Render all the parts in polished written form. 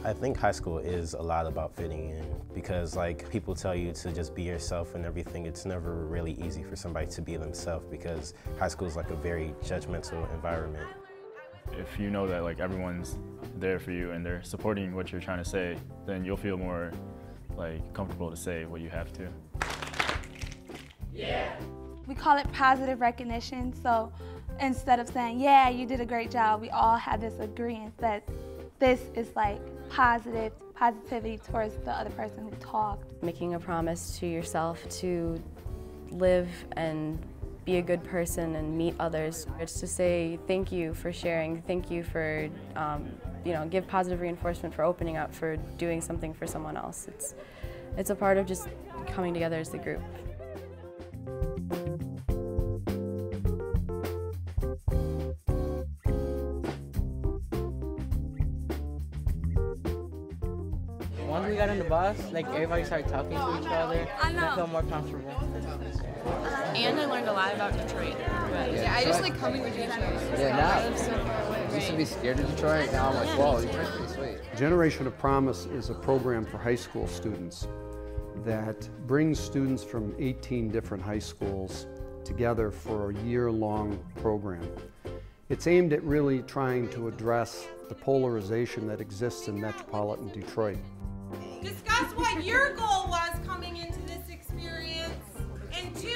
I think high school is a lot about fitting in because like people tell you to just be yourself and everything. It's never really easy for somebody to be themselves because high school is like a very judgmental environment. If you know that like everyone's there for you and they're supporting what you're trying to say, then you'll feel more like comfortable to say what you have to. Yeah. We call it positive recognition. So instead of saying, yeah, you did a great job, we all have this agreement that this is like positivity towards the other person who talked. Making a promise to yourself to live and be a good person and meet others. It's to say thank you for sharing, thank you for, give positive reinforcement for opening up, for doing something for someone else. It's a part of just coming together as a group. Once we got on the bus, like everybody started talking to each other, and I felt more comfortable. And I learned a lot about Detroit. Yeah, I just like coming to Detroit. Yeah, now I live so far away. I used to be scared of Detroit, now I'm like, whoa, Detroit's pretty sweet. Generation of Promise is a program for high school students that brings students from 18 different high schools together for a year-long program. It's aimed at really trying to address the polarization that exists in metropolitan Detroit. Discuss what your goal was coming into this experience, and 2,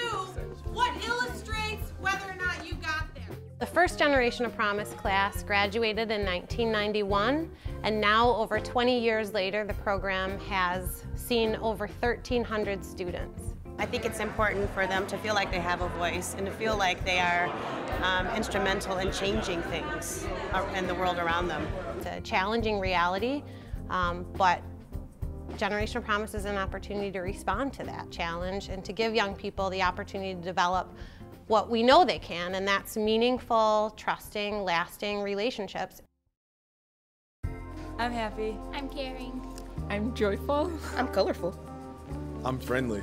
what illustrates whether or not you got there. The first Generation of Promise class graduated in 1991, and now over 20 years later, the program has seen over 1,300 students. I think it's important for them to feel like they have a voice and to feel like they are instrumental in changing things in the world around them. It's a challenging reality, but Generation of Promise is an opportunity to respond to that challenge and to give young people the opportunity to develop what we know they can, and that's meaningful, trusting, lasting relationships. I'm happy. I'm caring. I'm joyful. I'm colorful. I'm friendly.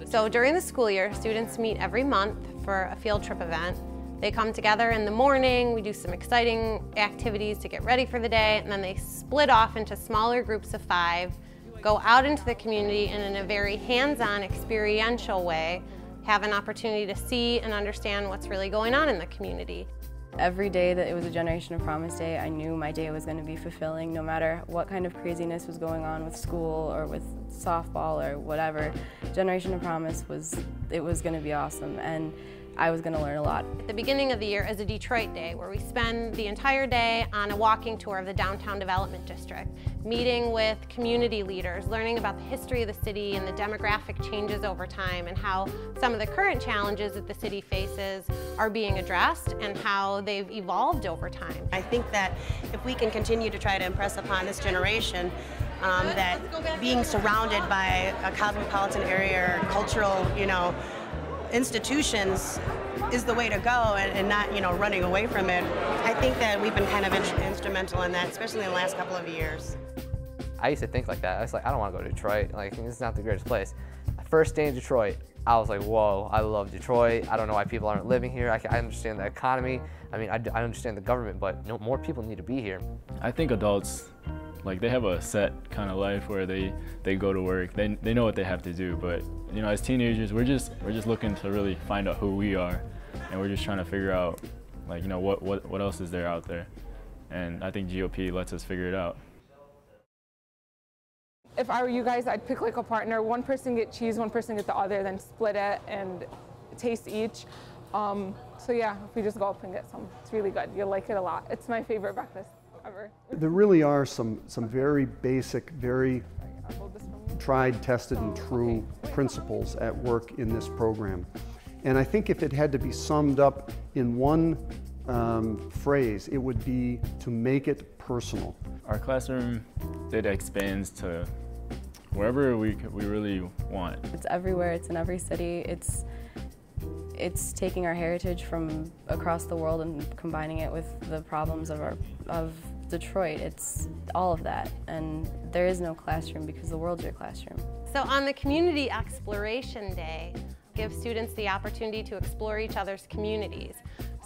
So during the school year, students meet every month for a field trip event. They come together in the morning, we do some exciting activities to get ready for the day, and then they split off into smaller groups of 5, go out into the community and in a very hands-on, experiential way, have an opportunity to see and understand what's really going on in the community. Every day that it was a Generation of Promise Day, I knew my day was going to be fulfilling, no matter what kind of craziness was going on with school or with softball or whatever. Generation of Promise was going to be awesome, and I was going to learn a lot. At the beginning of the year is a Detroit Day, where we spend the entire day on a walking tour of the downtown development district, meeting with community leaders, learning about the history of the city and the demographic changes over time, and how some of the current challenges that the city faces are being addressed and how they've evolved over time. I think that if we can continue to try to impress upon this generation that being surrounded by a cosmopolitan area or cultural, institutions is the way to go, and not, running away from it. I think that we've been kind of instrumental in that, especially in the last couple of years. I used to think like that. I was like, I don't want to go to Detroit. Like, it's not the greatest place. My first day in Detroit, I was like, whoa, I love Detroit. I don't know why people aren't living here. I understand the economy. I mean, I understand the government, but more people need to be here. I think adults, like, they have a set kind of life where they go to work. They know what they have to do, but as teenagers, we're just looking to really find out who we are, and we're just trying to figure out, like, what else is there out there. And I think GOP lets us figure it out. If I were you guys, I'd pick like a partner. One person get cheese, one person get the other, then split it and taste each. So yeah, if we just go up and get some, it's really good. You'll like it a lot. It's my favorite breakfast ever. There really are some very basic, very tried, tested, and true principles at work in this program. And I think if it had to be summed up in one phrase, it would be to make it personal. Our classroom, it expands to wherever we really want. It's everywhere, it's in every city. It's taking our heritage from across the world and combining it with the problems of Detroit. It's all of that, and there is no classroom because the world's your classroom. So on the Community Exploration Day, give students the opportunity to explore each other's communities.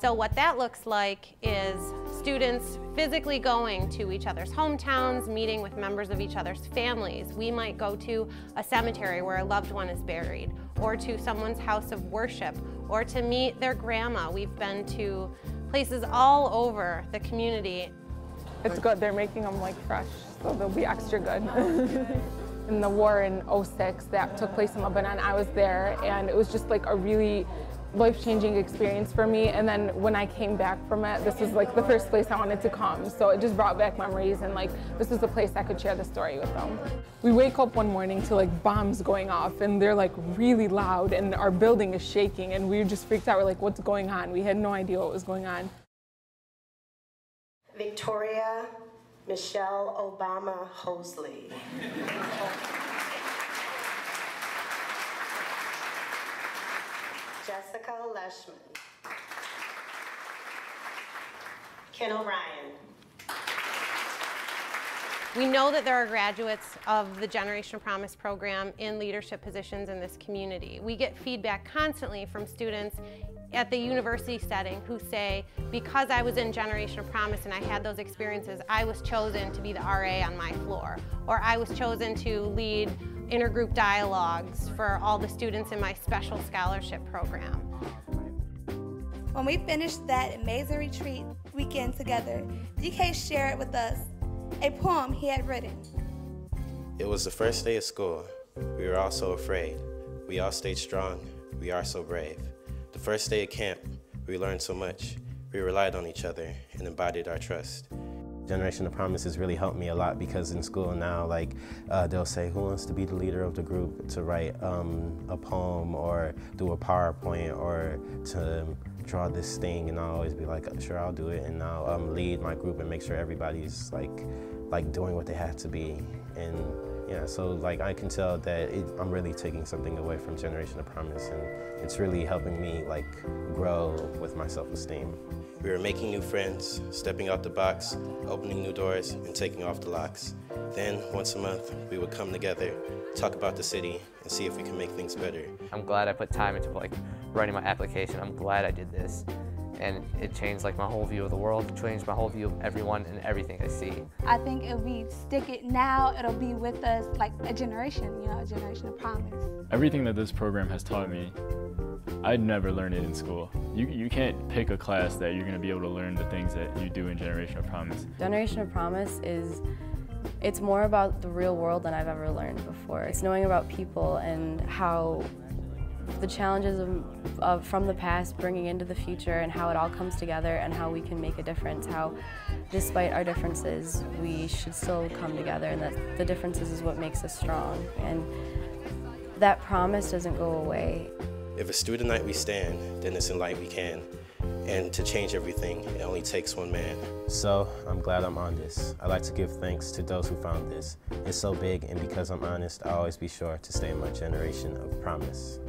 So what that looks like is students physically going to each other's hometowns, meeting with members of each other's families. We might go to a cemetery where a loved one is buried, or to someone's house of worship, or to meet their grandma. We've been to places all over the community. It's good, they're making them like fresh, so they'll be extra good. In the war in '06 that took place in Lebanon, I was there, and it was just like a really life-changing experience for me. And then when I came back from it, this was like the first place I wanted to come. So it just brought back memories, and like this was the place I could share the story with them. We wake up one morning to like bombs going off, and they're like really loud, and our building is shaking, and we were just freaked out. We're like, what's going on? We had no idea what was going on. Victoria Michelle Obama Hosley. Jessica Leishman. Ken O'Brien. We know that there are graduates of the Generation of Promise program in leadership positions in this community. We get feedback constantly from students at the university setting who say, because I was in Generation of Promise and I had those experiences, I was chosen to be the RA on my floor, or I was chosen to lead intergroup dialogues for all the students in my special scholarship program. When we finished that amazing retreat weekend together, DK shared with us a poem he had written. It was the first day of school. We were all so afraid. We all stayed strong. We are so brave. The first day of camp, we learned so much. We relied on each other and embodied our trust. Generation of Promise has really helped me a lot, because in school now, like, they'll say, who wants to be the leader of the group to write a poem or do a PowerPoint or to draw this thing, and I'll always be like, sure, I'll do it, and I'll lead my group and make sure everybody's like doing what they have to be. And yeah, so like I can tell that I'm really taking something away from Generation of Promise, and it's really helping me like grow with my self-esteem. We were making new friends, stepping out the box, opening new doors, and taking off the locks. Then, once a month, we would come together, talk about the city, and see if we can make things better. I'm glad I put time into like writing my application. I'm glad I did this. And it changed like my whole view of the world, it changed my whole view of everyone and everything I see. I think if we stick it now, it'll be with us like a generation, you know, a generation of promise. Everything that this program has taught me, I'd never learn it in school. You can't pick a class that you're going to be able to learn the things that you do in Generation of Promise. Generation of Promise it's more about the real world than I've ever learned before. It's knowing about people and how the challenges from the past bringing into the future, and how it all comes together, and how we can make a difference, how despite our differences we should still come together, and that the differences is what makes us strong, and that promise doesn't go away. If a student night we stand, then it's in light we can. And to change everything, it only takes one man. So I'm glad I'm on this. I like to give thanks to those who found this. It's so big, and because I'm honest, I'll always be sure to stay in my Generation of Promise.